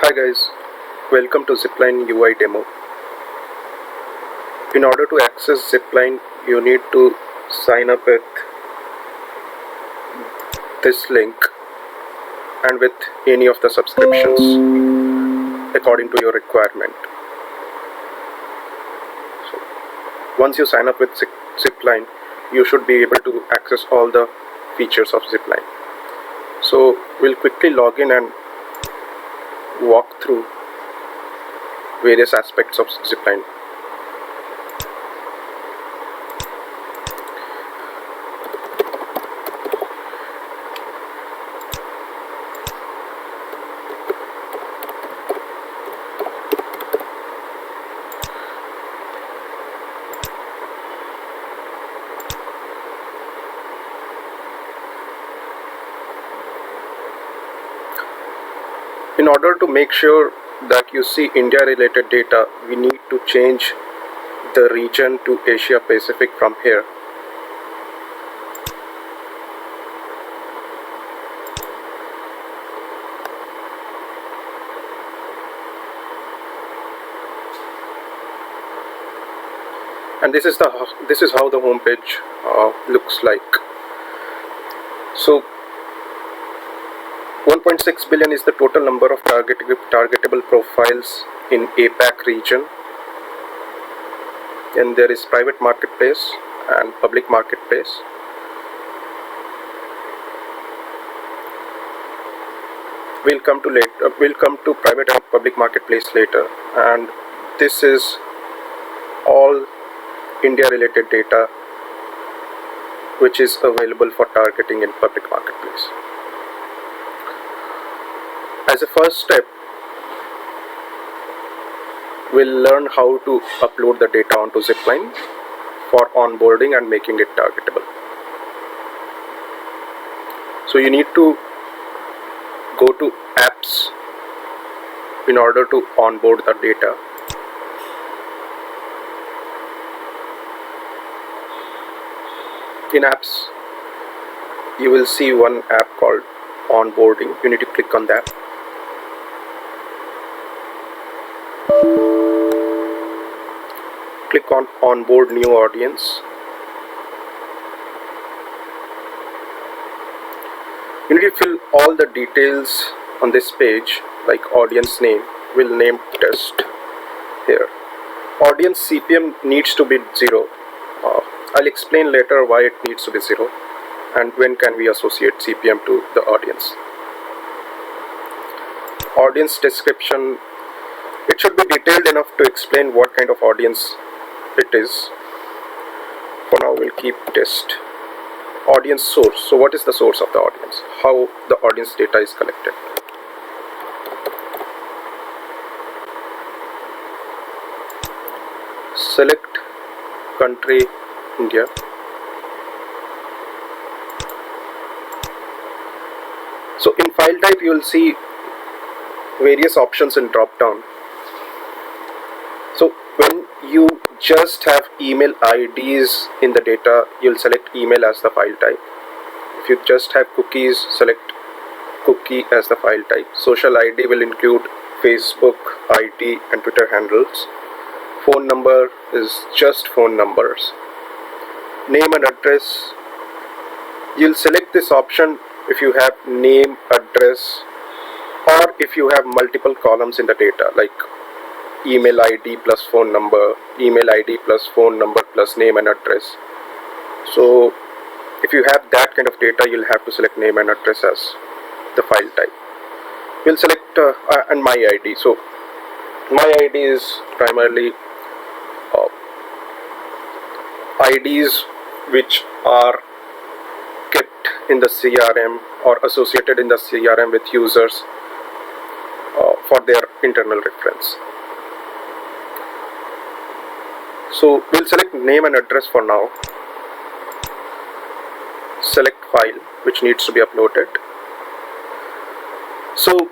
Hi guys, welcome to Zipline UI demo. In order to access Zipline, you need to sign up with this link and with any of the subscriptions according to your requirement. So, once you sign up with Zipline, you should be able to access all the features of Zipline. So we'll quickly log in and walk through various aspects of Zipline. In order to make sure that you see India related data, we need to change the region to Asia Pacific from here. And this is how the home page looks like. So 1.6 billion is the total number of targetable profiles in APAC region, and there is private marketplace and public marketplace. We'll come to private and public marketplace later, and this is all India related data which is available for targeting in public marketplace. As a first step, we'll learn how to upload the data onto Zipline for onboarding and making it targetable. So you need to go to apps in order to onboard the data. In apps, you will see one app called onboarding. You need to click on that. Click on onboard new audience. You need to fill all the details on this page, like audience name. We'll name test here. Audience CPM needs to be 0. I'll explain later why it needs to be 0 and when can we associate CPM to the audience. Audience description, it should be detailed enough to explain what kind of audience it is. For now we'll keep test. Audience source, so what is the source of the audience? How the audience data is collected? Select country India. So in file type you will see various options in drop down. So when you just have email IDs in the data, you'll select email as the file type. If you just have cookies, select cookie as the file type. Social ID will include Facebook ID and Twitter handles. Phone number is just phone numbers. Name and address, you'll select this option if you have name, address, or if you have multiple columns in the data, like email ID plus phone number, email ID plus phone number plus name and address. So if you have that kind of data, you'll have to select name and address as the file type. We'll select and my ID. So my ID is primarily IDs which are kept in the CRM or associated in the CRM with users for their internal reference. So we'll select name and address for now. Select file which needs to be uploaded. So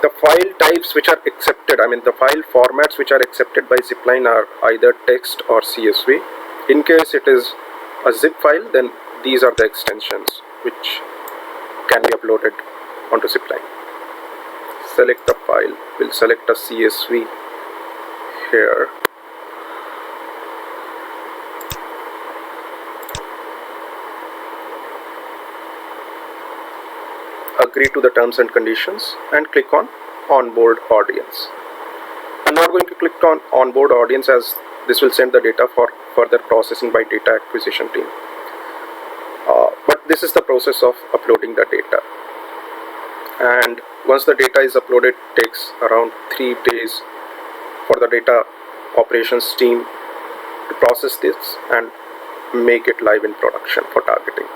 the file types which are accepted, the file formats which are accepted by Zipline are either text or CSV. In case it is a zip file, then these are the extensions which can be uploaded onto Zipline. select the file. We'll select a CSV here. Agree to the terms and conditions and click on onboard audience. I'm not going to click on onboard audience as this will send the data for further processing by data acquisition team. But this is the process of uploading the data. And once the data is uploaded, it takes around 3 days for the data operations team to process this and make it live in production for targeting.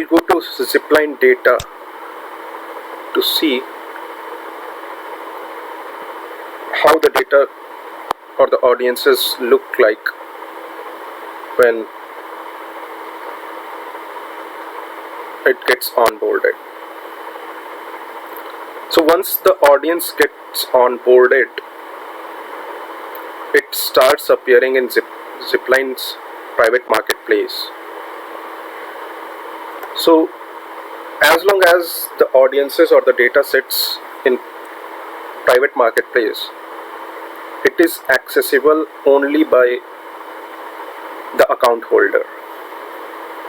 We'll go to Zipline data to see how the data or the audiences look like when it gets onboarded. So once the audience gets onboarded, it starts appearing in Zipline's private marketplace. So as long as the audiences or the data sets in private marketplace, it is accessible only by the account holder.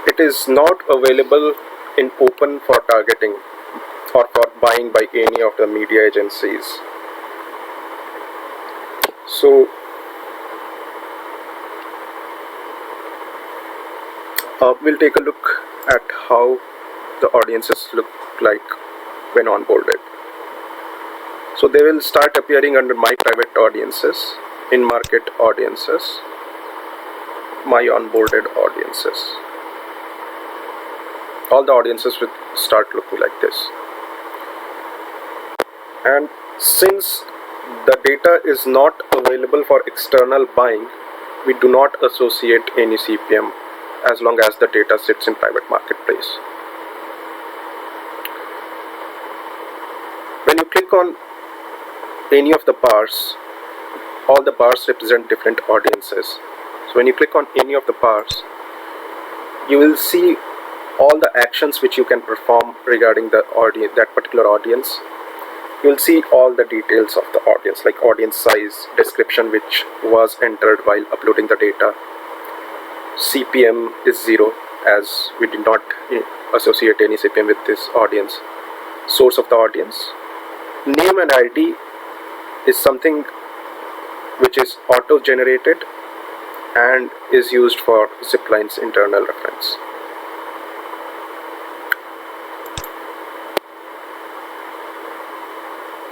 It is not available in open for targeting or for buying by any of the media agencies. So we'll take a look at how the audiences look like when onboarded. So they will start appearing under my private audiences, in market audiences, my onboarded audiences. All the audiences will start looking like this. And since the data is not available for external buying, we do not associate any CPM as long as the data sits in private marketplace. When you click on any of the bars, all the bars represent different audiences. So when you click on any of the bars, you will see all the actions which you can perform regarding the audience, that particular audience. You will see all the details of the audience, like audience size, description which was entered while uploading the data. CPM is 0 as we did not associate any CPM with this audience. Source of the audience. Name and ID is something which is auto-generated and is used for Zipline's internal reference.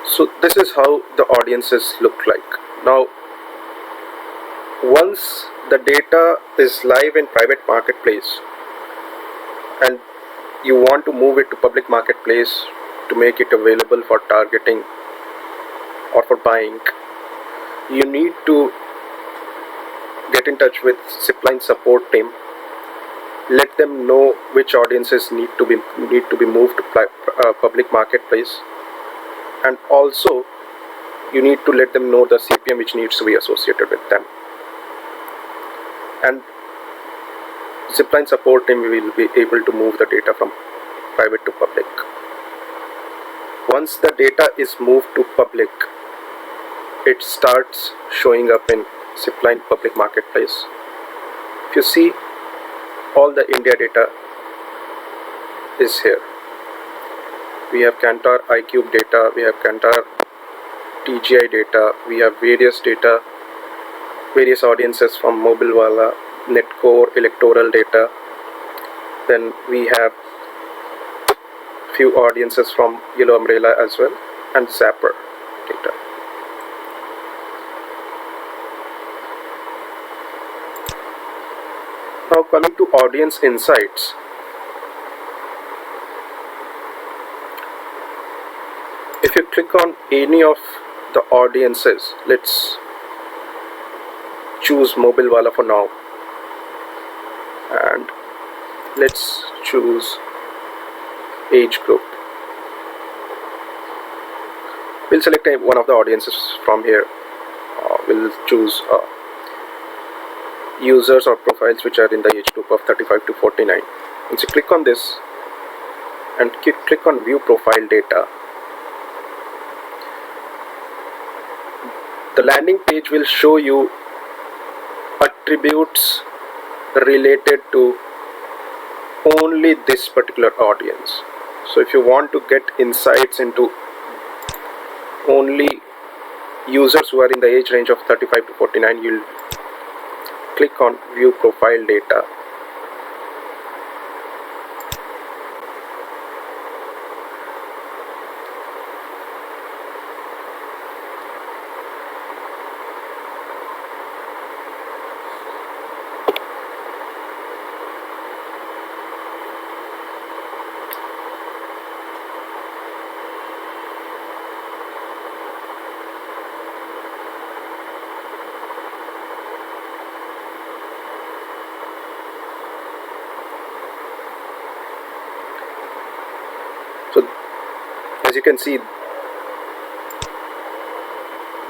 So this is how the audiences look like. Now, once the data is live in private marketplace and you want to move it to public marketplace to make it available for targeting or for buying, you need to get in touch with Zipline support team. Let them know which audiences need to be moved to public marketplace, and also you need to let them know the CPM which needs to be associated with them. And Zipline support team will be able to move the data from private to public. Once the data is moved to public, it starts showing up in Zipline public marketplace. If you see, all the India data is here. We have Kantar iCube data, we have Kantar TGI data, we have various data, various audiences from Mobilewala, Netcore, electoral data. Then we have few audiences from Yellow Umbrella as well, and Zapper data. Now coming to audience insights. If you click on any of the audiences, let's choose Mobilewala for now, and let's choose age group. We'll select one of the audiences from here. We'll choose users or profiles which are in the age group of 35 to 49. Once you click on this and click on view profile data, the landing page will show you attributes related to only this particular audience. So if you want to get insights into only users who are in the age range of 35 to 49, you'll click on view profile data. So as you can see,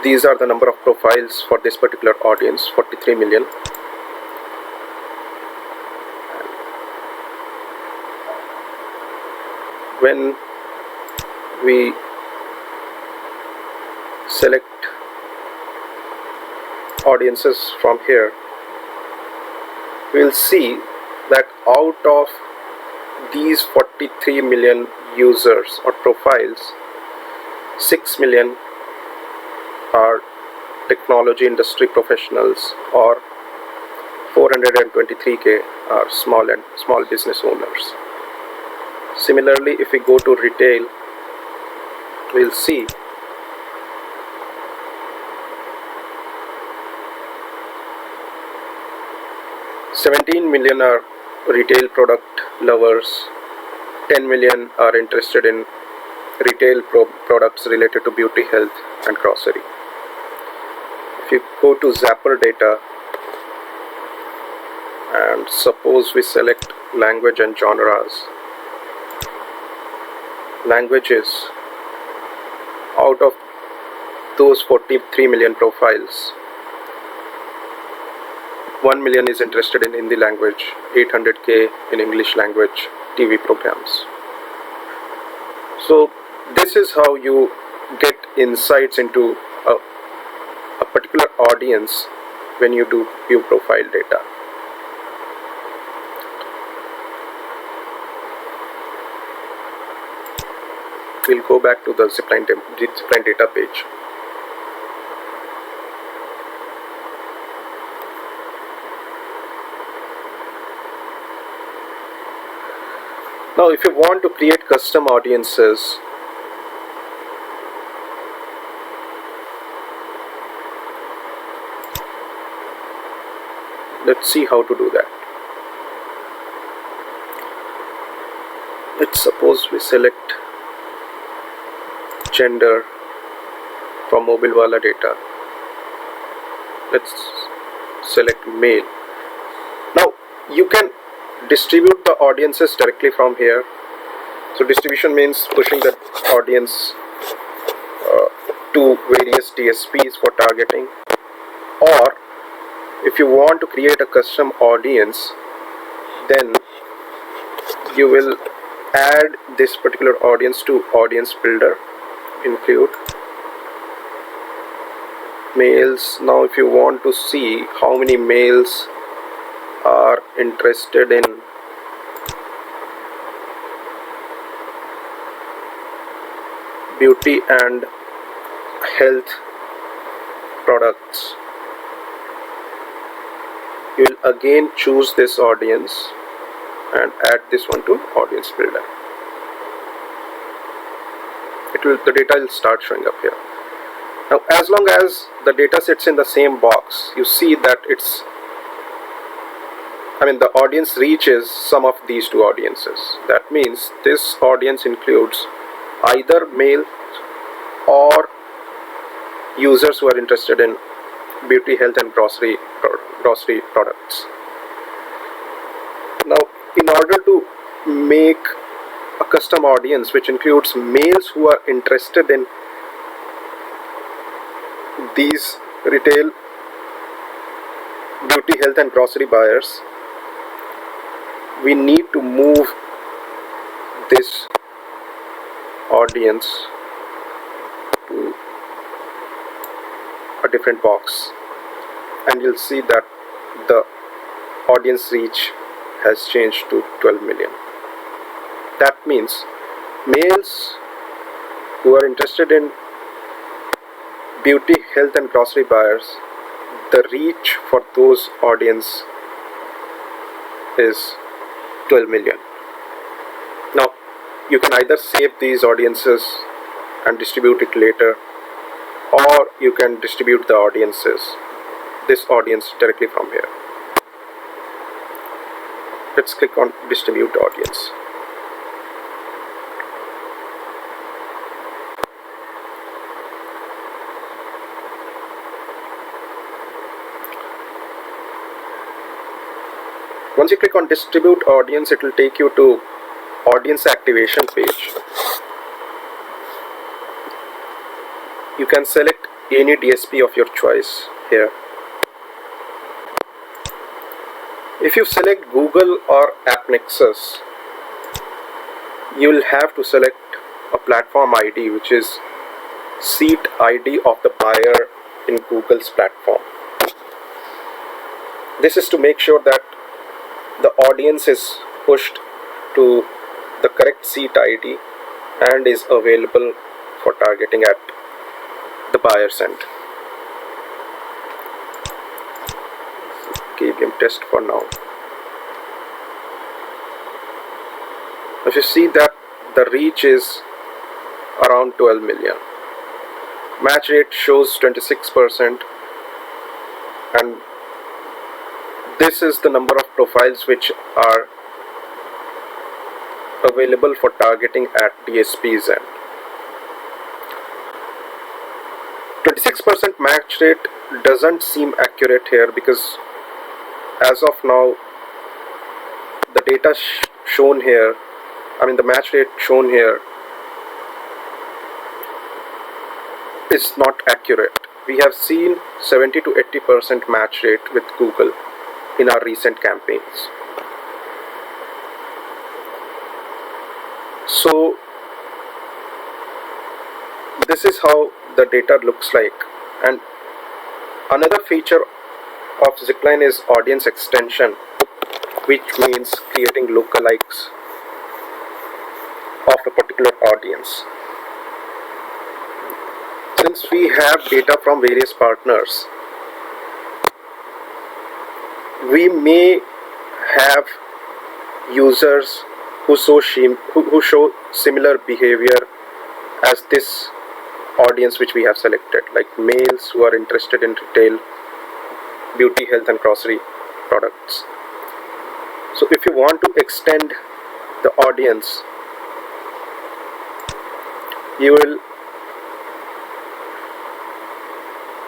these are the number of profiles for this particular audience, 43 million. When we select audiences from here, we'll see that out of these 43 million users or profiles, 6 million are technology industry professionals, or 423k are small business owners. Similarly, if we go to retail, we'll see $17 million are retail product lovers, 10 million are interested in retail products related to beauty, health and grocery. If you go to Zapper data and suppose we select language and genres, languages, out of those 43 million profiles, 1 million is interested in Hindi language, 800k in English language TV programs. So this is how you get insights into a particular audience when you do view profile data. We'll go back to the Zipline data page. Now if you want to create custom audiences, let's see how to do that. Let's suppose we select gender from Mobilewala data. Let's select male. Now you can distribute the audiences directly from here. So distribution means pushing the audience to various DSPs for targeting, or if you want to create a custom audience, then you will add this particular audience to audience builder, include males. Now if you want to see how many males are interested in beauty and health products, you will again choose this audience and add this one to audience builder. The data will start showing up here. Now as long as the data sits in the same box, you see that the audience reaches some of these two audiences. That means this audience includes either male or users who are interested in beauty, health and grocery products. Now in order to make a custom audience which includes males who are interested in these retail, beauty, health and grocery buyers. We need to move this audience to a different box, and you'll see that the audience reach has changed to 12 million. That means males who are interested in beauty, health and grocery buyers, the reach for those audience is 12 million. Now you can either save these audiences and distribute it later, or you can distribute the audiences, this audience, directly from here. Let's click on distribute audience. Once you click on distribute audience, it will take you to audience activation page. You can select any DSP of your choice here. If you select Google or AppNexus, you will have to select a platform ID, which is seat ID of the buyer in Google's platform. This is to make sure that the audience is pushed to the correct seat ID and is available for targeting at the buyer's end. KVM test for now. If you see that the reach is around 12 million, match rate shows 26%, and this is the number of profiles which are available for targeting at DSP's end. 26% match rate doesn't seem accurate here, because as of now the data shown here, the match rate shown here is not accurate. We have seen 70 to 80% match rate with Google in our recent campaigns. So this is how the data looks like. And another feature of Zipline is audience extension, which means creating lookalikes of a particular audience. Since we have data from various partners, we may have users who show similar behavior as this audience which we have selected, like males who are interested in retail, beauty, health and grocery products. So if you want to extend the audience, you will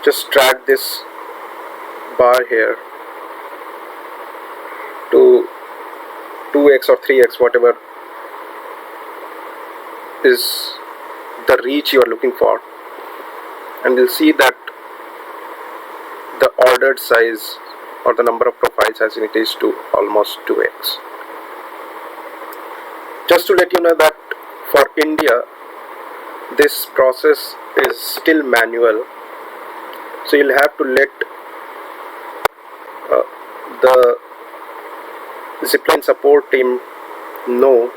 just drag this bar here to 2x or 3x, whatever is the reach you are looking for, and you'll see that the ordered size or the number of profiles has increased to almost 2x. Just to let you know that for India, this process is still manual, so you'll have to let the Zipline support team know,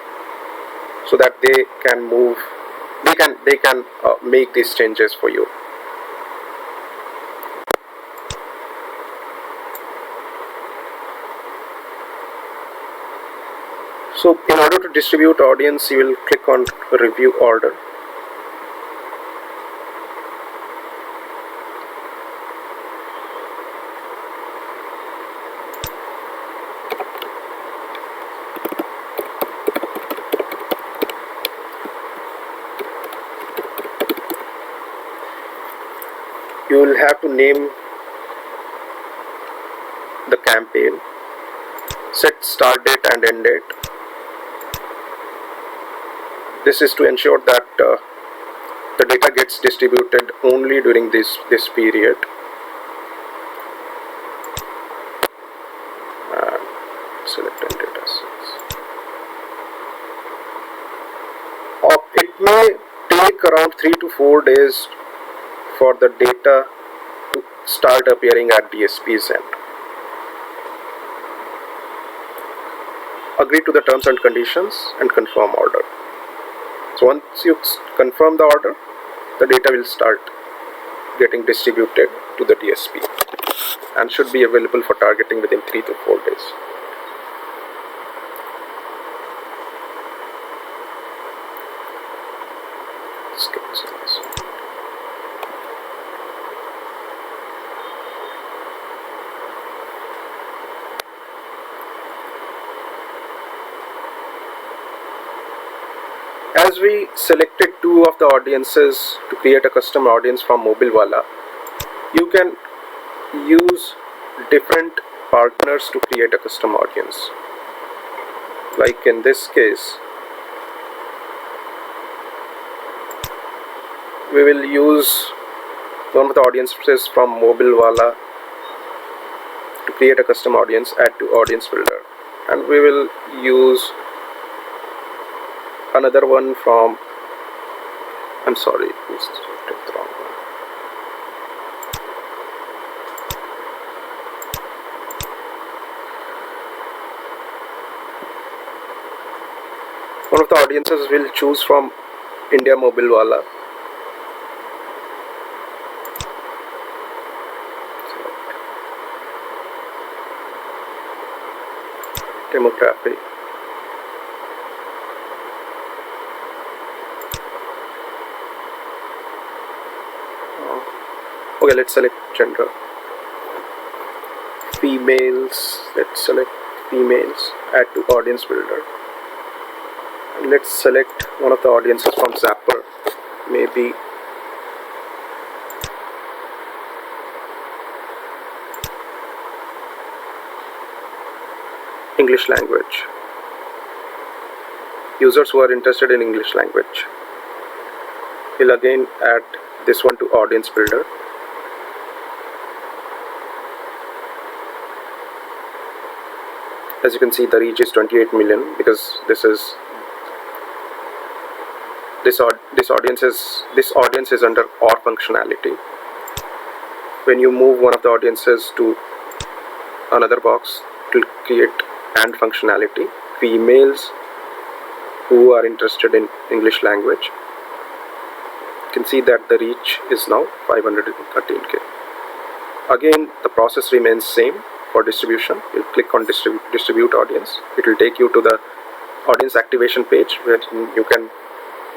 so that they can make these changes for you. So in order to distribute audience, you will click on review order. You will have to name the campaign, set start date and end date, This is to ensure that the data gets distributed only during this period. Select data sets. It may take around 3 to 4 days for the data to start appearing at DSP's end. Agree to the terms and conditions and confirm order. So once you confirm the order, the data will start getting distributed to the DSP and should be available for targeting within 3 to 4 days. As we selected 2 of the audiences to create a custom audience from Mobilewala, you can use different partners to create a custom audience. Like in this case, we will use one of the audiences from Mobilewala to create a custom audience, add to audience builder, and we will use another one from, I'm sorry, this is the wrong one. One of the audiences we'll choose from India Mobilewala. Demography. Okay, let's select gender. Females. Let's select females. Add to audience builder. And let's select one of the audiences from Zapper. Maybe English language. Users who are interested in English language. We'll again add this one to audience builder. As you can see, the reach is 28 million because this audience is under OR functionality. When you move one of the audiences to another box, it will create AND functionality. Females who are interested in English language. You can see that the reach is now 513k. Again, the process remains same. For distribution, you'll click on distribute audience. It will take you to the audience activation page where you can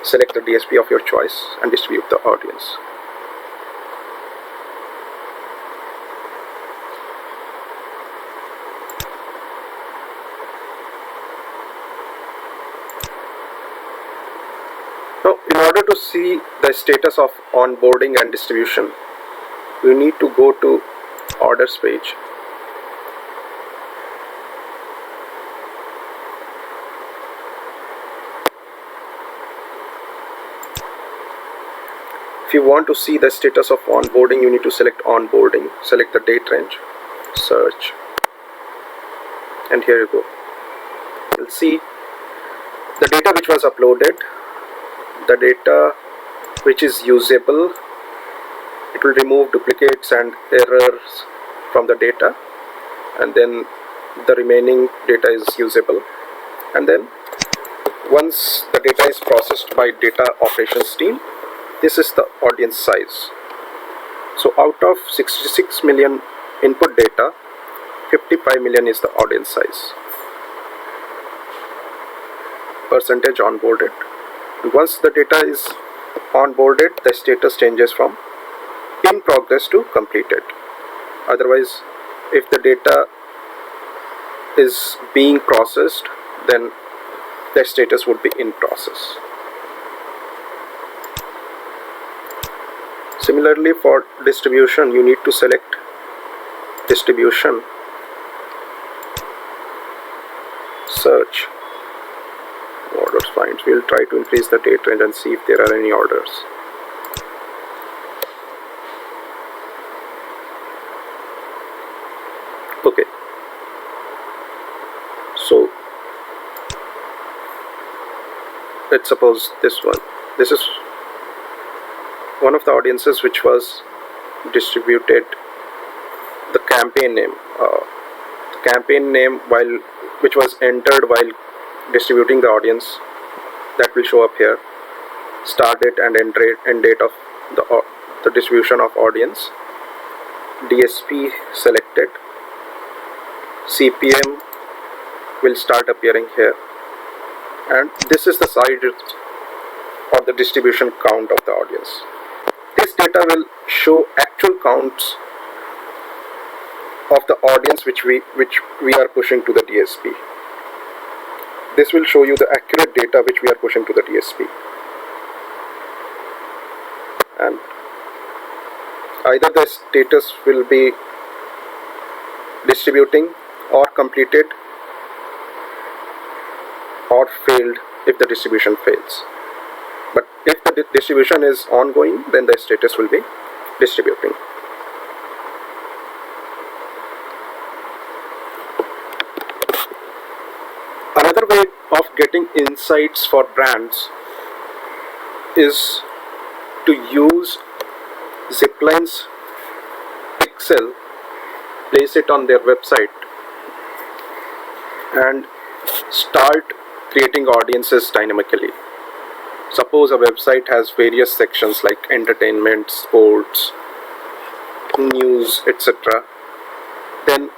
select the DSP of your choice and distribute the audience. Now, in order to see the status of onboarding and distribution, you need to go to orders page. If you want to see the status of onboarding, you need to select onboarding, select the date range, search, and here you go. You'll see the data which was uploaded, the data which is usable. It will remove duplicates and errors from the data, and then the remaining data is usable. And then once the data is processed by data operations team, this is the audience size. So out of 66 million input data, 55 million is the audience size. Percentage onboarded. And once the data is onboarded, the status changes from in progress to completed. Otherwise, if the data is being processed, then the status would be in process. Similarly, for distribution, you need to select distribution, search, order. orders finds. We'll try to increase the date range and see if there are any orders. Okay, so let's suppose this one. This is one of the audiences which was distributed. The campaign name which was entered while distributing the audience, that will show up here. Start date and end date of the distribution of audience. DSP selected. CPM will start appearing here, and this is the size or the distribution count of the audience. This data will show actual counts of the audience which we are pushing to the DSP. This will show you the accurate data which we are pushing to the DSP, and either the status will be distributing or completed or failed if the distribution fails. But if the distribution is ongoing, then the status will be distributing. Another way of getting insights for brands is to use Zipline's pixel, place it on their website, and start creating audiences dynamically. Suppose a website has various sections like entertainment, sports, news, etc. Then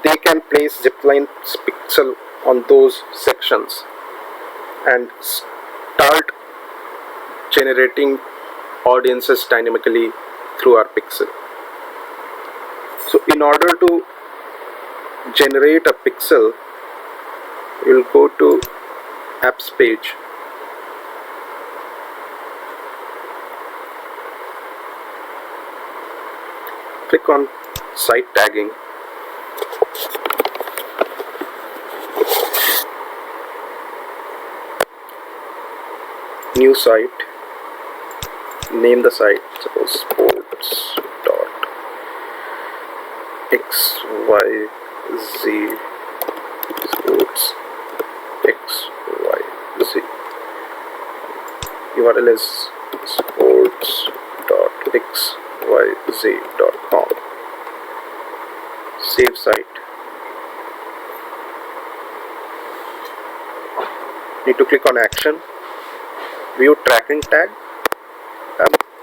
they can place Zipline's pixel on those sections and start generating audiences dynamically through our pixel. So in order to generate a pixel, we'll go to apps page. Click on site tagging. New site. Name the site, suppose sports.xyz. Sports XYZ. URL is sports.xyz.com. Save site. Need to click on action. View tracking tag.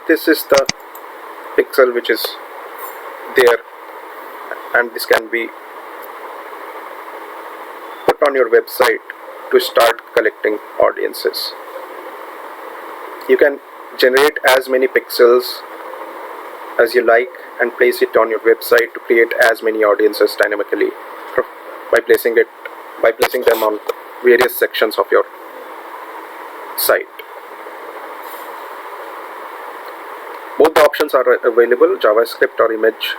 This is the pixel which is there, and this can be put on your website to start collecting audiences. You can generate as many pixels as you like and place it on your website to create as many audiences dynamically by placing them on various sections of your site. Both the options are available, JavaScript or image.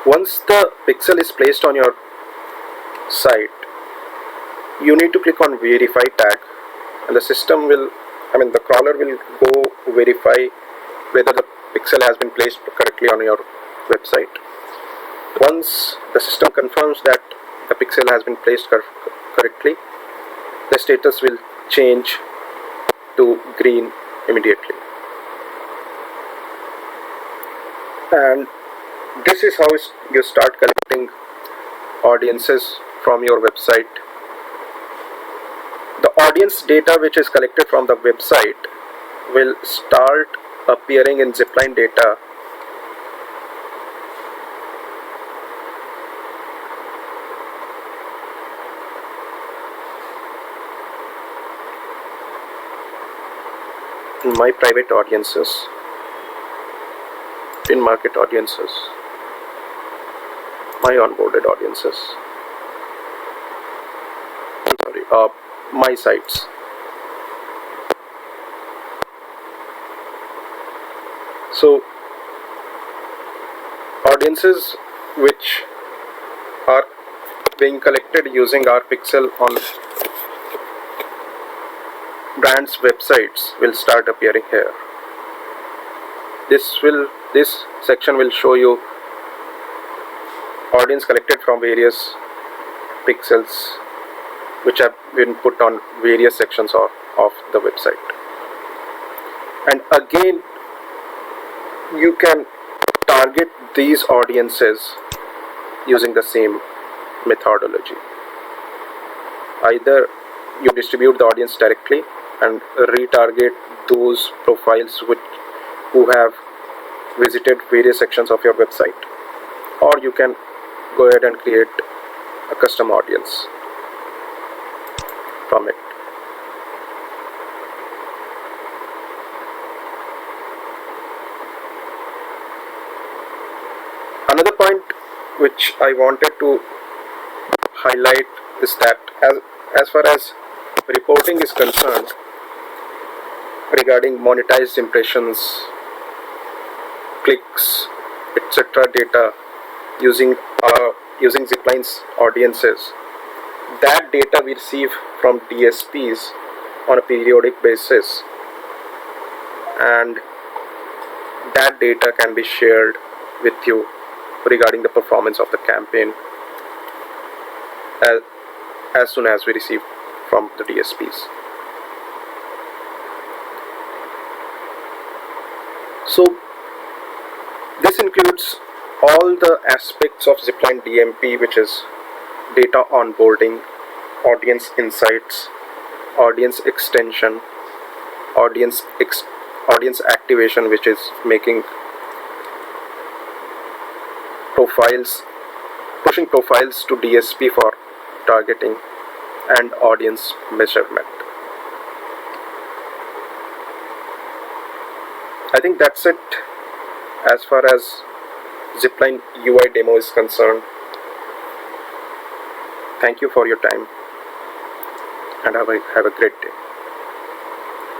Once the pixel is placed on your site, you need to click on verify tag, and the system will, the crawler will go verify whether the pixel has been placed correctly on your website. Once the system confirms that the pixel has been placed correctly, the status will change to green immediately. And this is how you start collecting audiences from your website. The audience data which is collected from the website will start appearing in Zipline data in my private audiences, in market audiences, my onboarded audiences, my sites. So audiences which are being collected using our pixel on brands websites will start appearing here. This section will show you audience collected from various pixels which have been put on various sections of the website. And again, you can target these audiences using the same methodology. Either you distribute the audience directly and retarget those profiles who have visited various sections of your website, or you can go ahead and create a custom audience from it. Another point which I wanted to highlight is that as far as reporting is concerned regarding monetized impressions, clicks, etc. data using Zipline's audiences, that data we receive from DSPs on a periodic basis, and that data can be shared with you regarding the performance of the campaign as soon as we receive from the DSPs. So this includes all the aspects of Zipline DMP, which is data onboarding, audience insights, audience extension, audience activation, which is making profiles, pushing profiles to DSP for targeting, and audience measurement. I think that's it as far as Zipline UI demo is concerned. Thank you for your time and have a great day.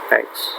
Thanks.